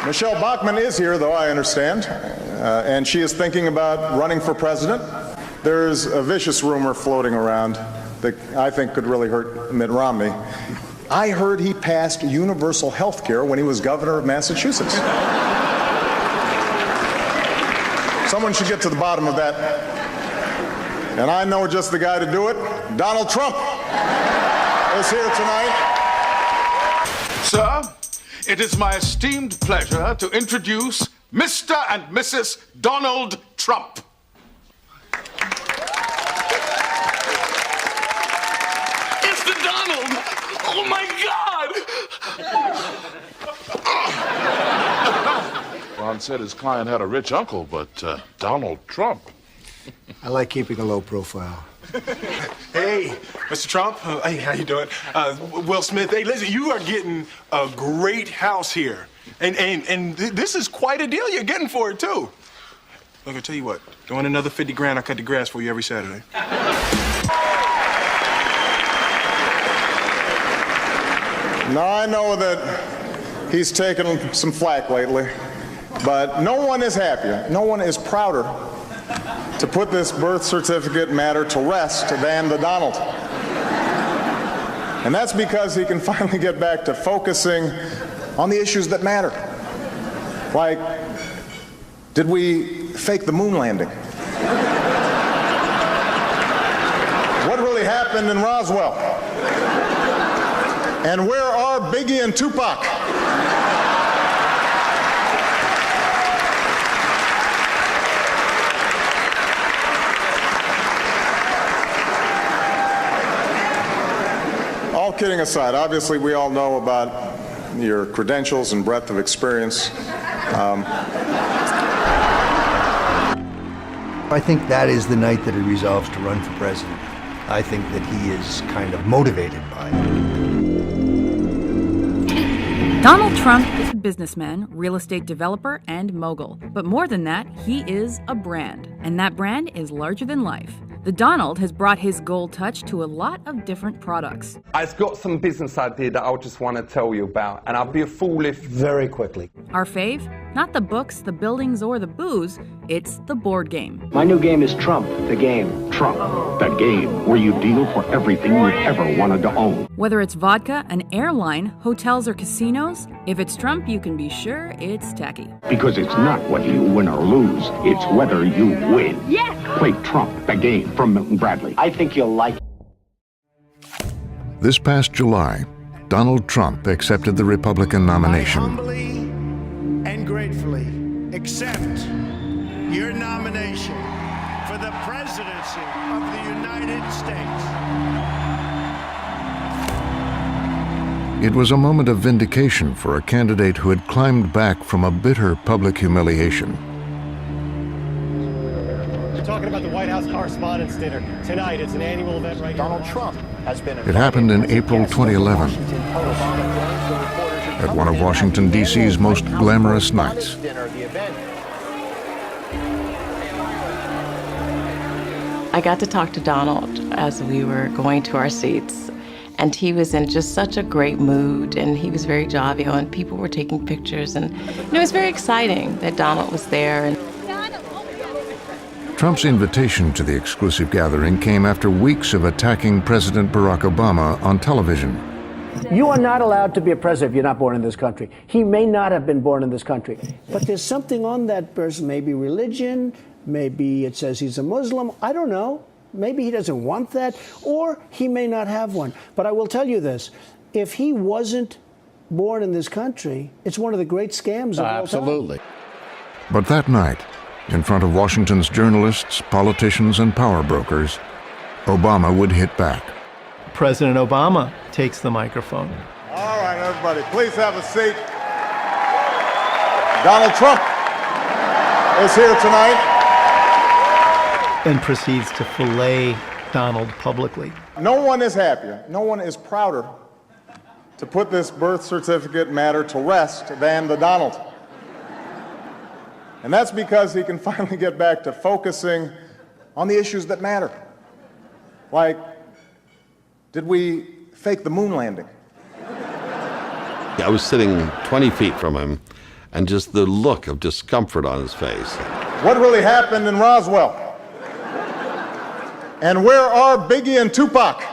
Michelle Bachmann is here, though, I understand, and she is thinking about running for president. There's a vicious rumor floating around that I think could really hurt Mitt Romney. I heard he passed universal health care when he was governor of Massachusetts. Someone should get to the bottom of that. And I know just the guy to do it. Donald Trump is here tonight. Sir, it is my esteemed pleasure to introduce Mr. and Mrs. Donald Trump. It's the Donald! Oh my God! Ron said his client had a rich uncle, but Donald Trump. I like keeping a low profile. Hey, Mr. Trump. Hey, how you doing? Will Smith. Hey, listen, you are getting a great house here. And this is quite a deal you're getting for it, too. Look, I'll tell you what. Throw in another 50 grand, I'll cut the grass for you every Saturday. Now, I know that he's taken some flack lately, but no one is happier, no one is prouder to put this birth certificate matter to rest than the Donald. And that's because he can finally get back to focusing on the issues that matter. Like, did we fake the moon landing? What really happened in Roswell? And where are Biggie and Tupac? All kidding aside, obviously we all know about your credentials and breadth of experience. I think that is the night that he resolves to run for president. I think that he is kind of motivated by it. Donald Trump is a businessman, real estate developer, and mogul. But more than that, he is a brand. And that brand is larger than life. The Donald has brought his gold touch to a lot of different products. I've got some business idea that I just want to tell you about, and I'd be a fool if... Very quickly. Our fave? Not the books, the buildings, or the booze, it's the board game. My new game is Trump, the game. Trump, the game where you deal for everything you've ever wanted to own. Whether it's vodka, an airline, hotels, or casinos, if it's Trump, you can be sure it's tacky. Because it's not whether you win or lose, it's whether you win. Yes! Play Trump, the game, from Milton Bradley. I think you'll like it. This past July, Donald Trump accepted the Republican nomination. I humbly and gratefully accept your nomination for the presidency of the United States. It was a moment of vindication for a candidate who had climbed back from a bitter public humiliation. We're talking about the White House Correspondents' Dinner. Tonight, it's an annual event right here. Donald Trump has been... It happened in April 2011, at one of Washington, D.C.'s most glamorous nights. I got to talk to Donald as we were going to our seats, and he was in just such a great mood, and he was very jovial, and people were taking pictures, and it was very exciting that Donald was there. And Trump's invitation to the exclusive gathering came after weeks of attacking President Barack Obama on television. You are not allowed to be a president if you're not born in this country. He may not have been born in this country, but there's something on that person, maybe religion, maybe it says he's a Muslim, I don't know. Maybe he doesn't want that, or he may not have one. But I will tell you this, if he wasn't born in this country, it's one of the great scams of all time. Absolutely. But that night, in front of Washington's journalists, politicians, and power brokers, Obama would hit back. President Obama takes the microphone. All right, everybody, please have a seat. Donald Trump is here tonight. And proceeds to fillet Donald publicly. No one is happier, no one is prouder to put this birth certificate matter to rest than the Donald. And that's because he can finally get back to focusing on the issues that matter. Like, did we fake the moon landing? I was sitting 20 feet from him, and just the look of discomfort on his face. What really happened in Roswell? And where are Biggie and Tupac?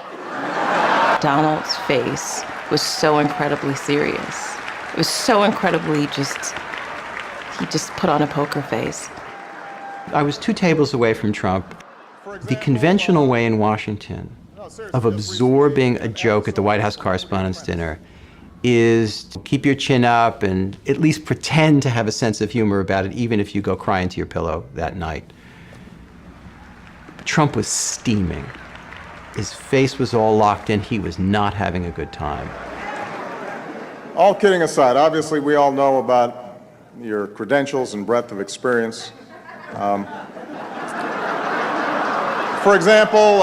Donald's face was so incredibly serious. It was so incredibly he just put on a poker face. I was 2 tables away from Trump. The conventional way in Washington of absorbing a joke at the White House Correspondents' Dinner is to keep your chin up and at least pretend to have a sense of humor about it, even if you go cry into your pillow that night. But Trump was steaming. His face was all locked in. He was not having a good time. All kidding aside, obviously we all know about your credentials and breadth of experience. For example,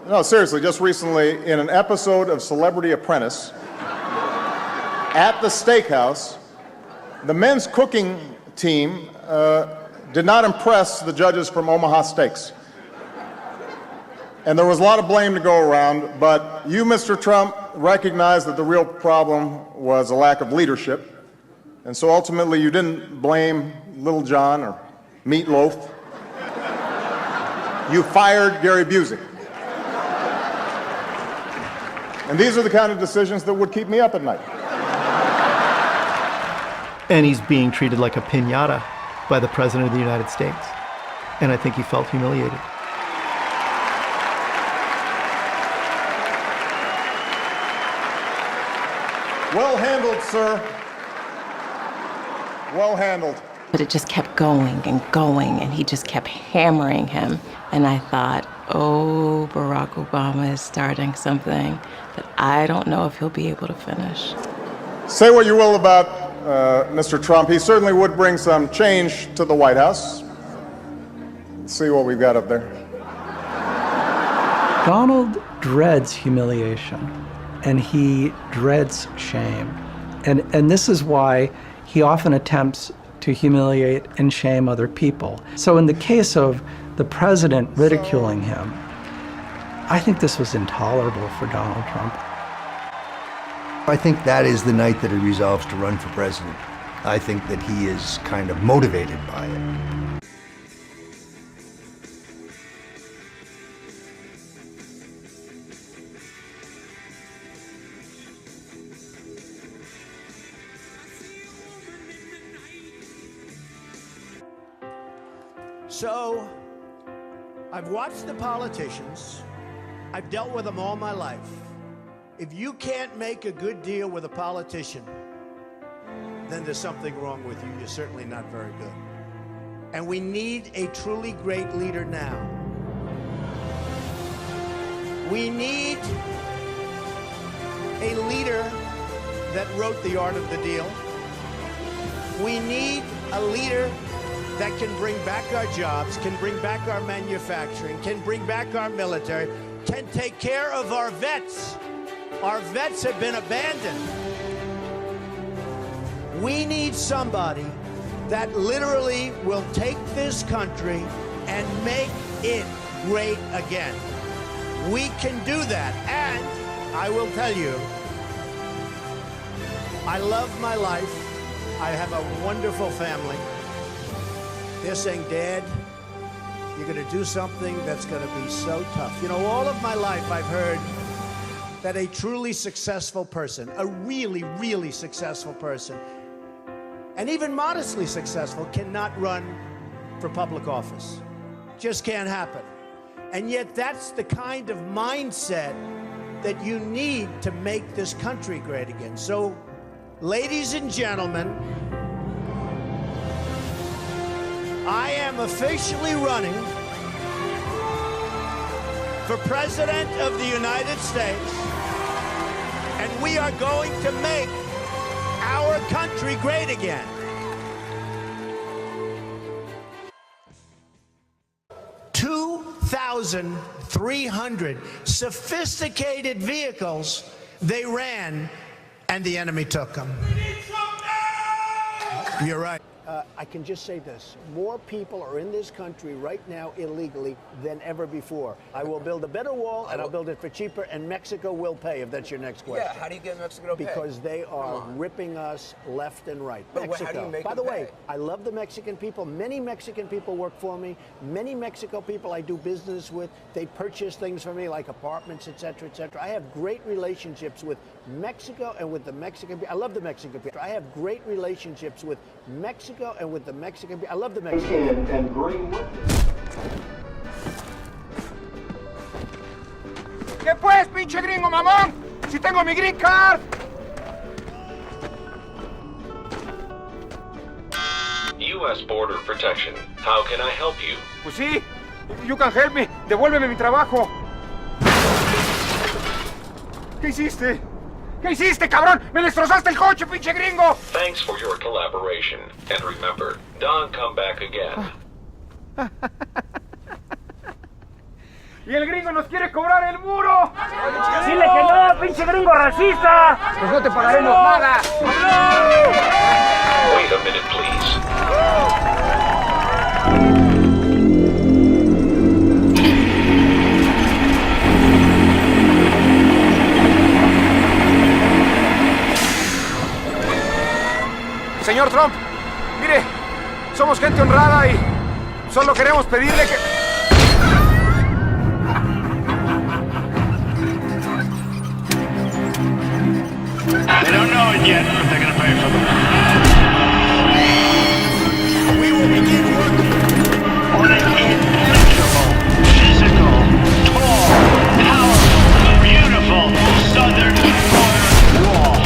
no, seriously, just recently in an episode of Celebrity Apprentice, at the steakhouse, the men's cooking team did not impress the judges from Omaha Steaks. And there was a lot of blame to go around, but you, Mr. Trump, recognized that the real problem was a lack of leadership. And so ultimately you didn't blame Little John or Meatloaf. You fired Gary Busey. And these are the kind of decisions that would keep me up at night. And he's being treated like a piñata by the President of the United States. And I think he felt humiliated. Well handled, sir. Well handled. But it just kept going, and he just kept hammering him. And I thought, oh, Barack Obama is starting something that I don't know if he'll be able to finish. Say what you will about Mr. Trump. He certainly would bring some change to the White House. Let's see what we've got up there. Donald dreads humiliation, and he dreads shame. And this is why he often attempts to humiliate and shame other people. So in the case of the president ridiculing him, I think this was intolerable for Donald Trump. I think that is the night that he resolves to run for president. I think that he is kind of motivated by it. So, I've watched the politicians. I've dealt with them all my life. If you can't make a good deal with a politician, then there's something wrong with you. You're certainly not very good. And we need a truly great leader now. We need a leader that wrote The Art of the Deal. We need a leader that can bring back our jobs, can bring back our manufacturing, can bring back our military, can take care of our vets. Our vets have been abandoned. We need somebody that literally will take this country and make it great again. We can do that, and I will tell you, I love my life. I have a wonderful family. They're saying, Dad, you're going to do something that's going to be so tough. You know, all of my life I've heard that a truly successful person, a really, really successful person, and even modestly successful, cannot run for public office. Just can't happen. And yet that's the kind of mindset that you need to make this country great again. So, ladies and gentlemen, I am officially running for President of the United States, and we are going to make our country great again. $2,300 sophisticated vehicles they ran, and the enemy took them. You're right. I can just say this. More people are in this country right now illegally than ever before. I will build a better wall, and I'll build it for cheaper, and Mexico will pay, if that's your next question. Yeah, how do you get Mexico to pay? Because they are ripping us left and right. But Mexico. how do you make By them the way, pay? I love the Mexican people. Many Mexican people work for me. Many Mexico people I do business with. They purchase things for me, like apartments, etc., etc. I have great relationships with Mexico and with the Mexican people. I love the Mexican people. I have great relationships with Mexico and with the Mexican people. I love the Mexican people. And bring with ¿Qué pues, pinche gringo mamón? Si tengo mi green card. U.S. Border Protection. How can I help you? Pues sí, you can help me. Devuélveme mi trabajo. ¿Qué hiciste? ¿Qué hiciste, cabrón? ¡Me destrozaste el coche, pinche gringo! Thanks for your collaboration. And remember, don't come back again. ¡Y el gringo nos quiere cobrar el muro! ¡Dile que no, pinche gringo racista! ¡Pues no te pagaremos nada! Wait a minute, please. Señor Trump, mire, somos gente honrada y solo queremos pedirle que... They don't know it yet, but they're going to pay for them. We will begin working on an invincible, physical, tall, powerful, beautiful southern border wall.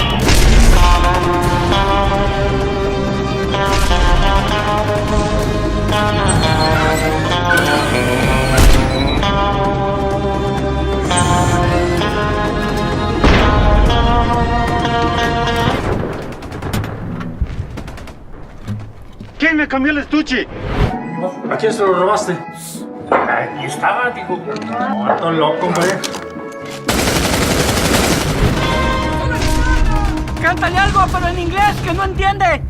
¿Quién me cambió el estuche? ¿A quién se lo robaste? Aquí estaba, dijo. No, loco, hombre. ¡Cántale algo, pero en inglés, que no entiende!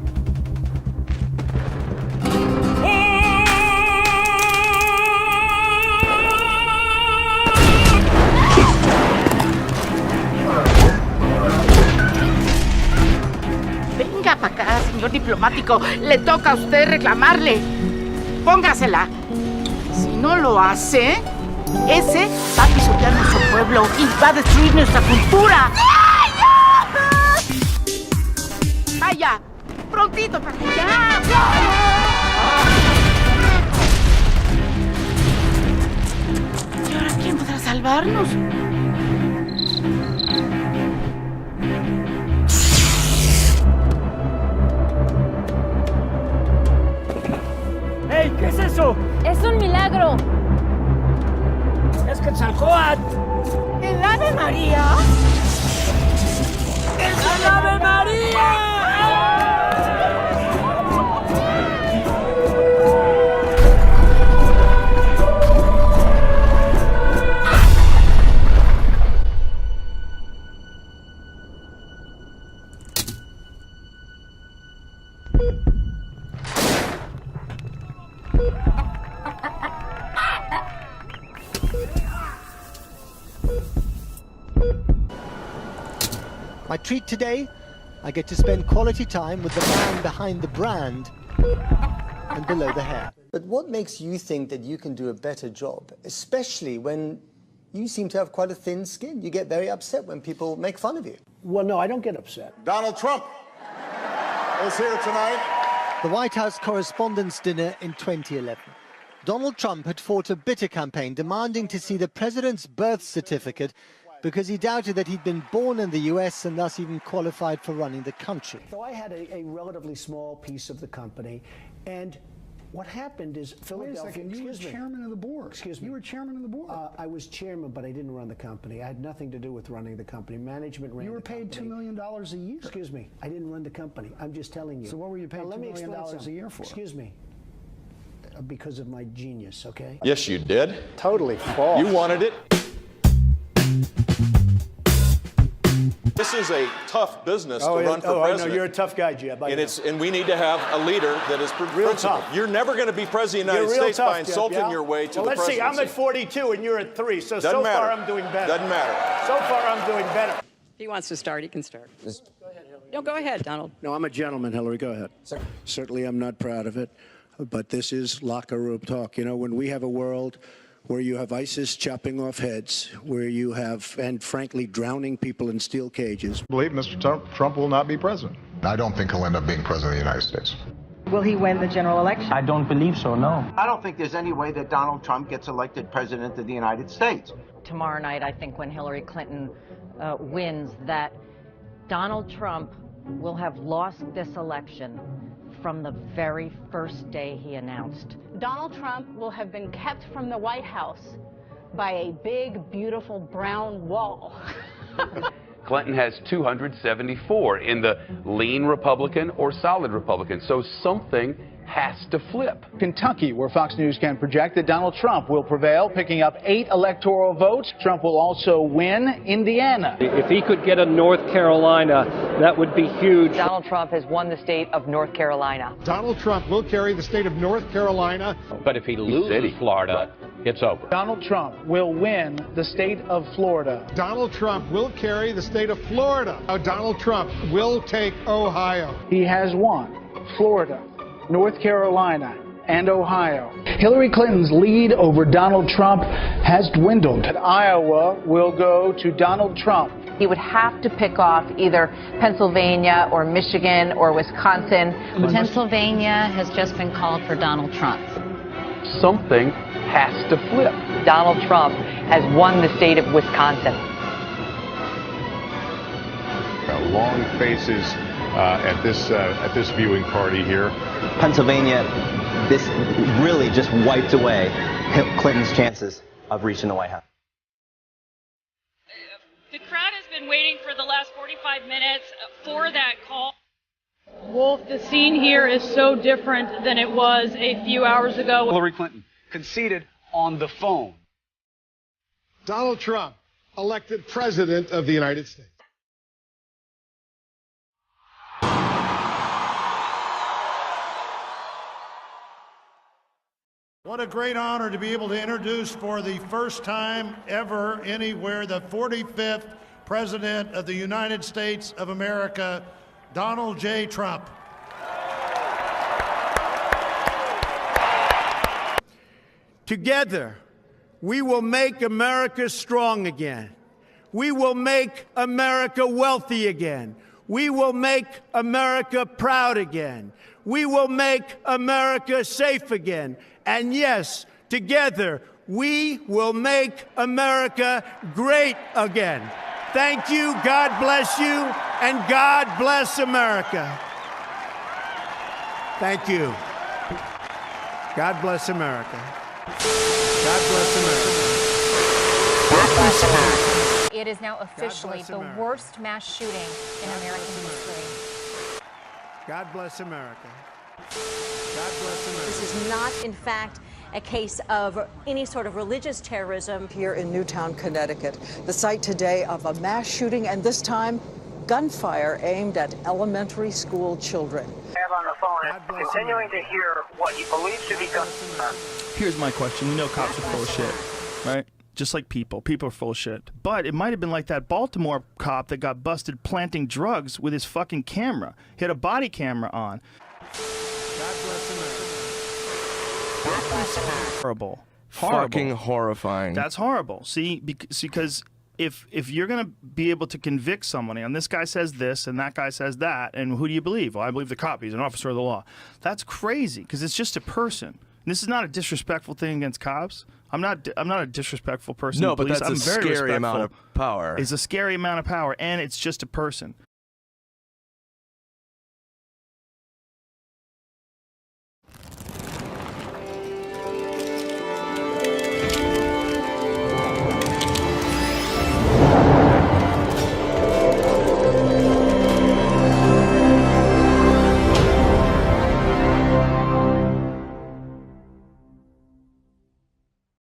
Venga para acá, señor diplomático. Le toca a usted reclamarle. Póngasela. Si no lo hace, ese va a pisotear nuestro pueblo y va a destruir nuestra cultura. ¡Vaya! ¡Prontito para allá! ¿Y ahora quién podrá salvarnos? ¡Ey! ¿Qué es eso? ¡Es un milagro! ¡Es Quetzalcóatl! ¿El Ave María? ¡El Ave María! My treat today, I get to spend quality time with the man behind the brand and below the hair. But what makes you think that you can do a better job, especially when you seem to have quite a thin skin? You get very upset when people make fun of you. Well, no, I don't get upset. Donald Trump is here tonight. The White House Correspondents' Dinner in 2011. Donald Trump had fought a bitter campaign demanding to see the president's birth certificate because he doubted that he'd been born in the US and thus even qualified for running the country. So I had a relatively small piece of the company, and what happened is Philadelphia... Wait a second, you were chairman of the board. Excuse me. You were chairman of the board. I was chairman, but I didn't run the company. I had nothing to do with running the company. Management ran You were the company. paid $2 million a year. Excuse me. I didn't run the company. I'm just telling you. So what were you paid Now, let $2 me million explain a something. year for? Excuse me. Because of my genius, okay? Yes, you did. Totally false. You wanted it. This is a tough business to Oh, run for I know. president. You're a tough guy, Jeb. And we need to have a leader that is principled. tough. You're never going to be president of the United States by insulting your way to the let's presidency. see. I'm at 42 and you're at 3. So Doesn't matter. far I'm doing better. Doesn't matter. So far I'm doing better. If he wants to start, he can start. No, go ahead, Donald. No, I'm a gentleman, Hillary. Go ahead. Certainly I'm not proud of it, but this is locker room talk. You know, when we have a world where you have ISIS chopping off heads, where you have, and frankly, drowning people in steel cages. I believe Mr. Trump will not be president. I don't think he'll end up being president of the United States. Will he win the general election? I don't believe so, no. I don't think there's any way that Donald Trump gets elected president of the United States. Tomorrow night, I think when Hillary Clinton wins, that Donald Trump will have lost this election from the very first day he announced. Donald Trump will have been kept from the White House by a big, beautiful brown wall. Clinton has 274 in the lean Republican or solid Republican. So something has to flip. Kentucky, where Fox News can project that Donald Trump will prevail, picking up 8 electoral votes. Trump will also win Indiana. If he could get a North Carolina, that would be huge. Donald Trump has won the state of North Carolina. Donald Trump will carry the state of North Carolina. But if he loses Florida, it's over. Donald Trump will win the state of Florida. Donald Trump will carry the state of Florida. Donald Trump will take Ohio. He has won Florida, North Carolina, and Ohio. Hillary Clinton's lead over Donald Trump has dwindled. Iowa will go to Donald Trump. He would have to pick off either Pennsylvania or Michigan or Wisconsin. Pennsylvania has just been called for Donald Trump. Something has to flip. Donald Trump has won the state of Wisconsin. Long faces at this viewing party here. Pennsylvania, this really just wiped away Clinton's chances of reaching the White House. The crowd has been waiting for the last 45 minutes for that call. Wolf, the scene here is so different than it was a few hours ago. Hillary Clinton conceded on the phone. Donald Trump, elected president of the United States. What a great honor to be able to introduce for the first time ever anywhere the 45th President of the United States of America, Donald J. Trump. Together, we will make America strong again. We will make America wealthy again. We will make America proud again. We will make America safe again. And yes, together, we will make America great again. Thank you, God bless you, and God bless America. Thank you. God bless America. God bless America. God bless America. It is now officially the worst mass shooting in American history. God bless America. God bless America. This is not, in fact, a case of any sort of religious terrorism. Here in Newtown, Connecticut, the site today of a mass shooting, and this time gunfire aimed at elementary school children. Have on the phone is continuing to hear what he believes to be gunfire. Here's my question. We know cops are full of shit, right? Just like people. People are full of shit. But it might have been like that Baltimore cop that got busted planting drugs with his fucking camera. He had a body camera on. Horrible. Fucking horrifying. That's horrible. See, because if you're going to be able to convict somebody, and this guy says this and that guy says that, and who do you believe? Well, I believe the cop. He's an officer of the law. That's crazy because it's just a person. And this is not a disrespectful thing against cops. I'm not a disrespectful person. No, but that's I'm a very scary respectful. amount of power. It's a scary amount of power, and it's just a person.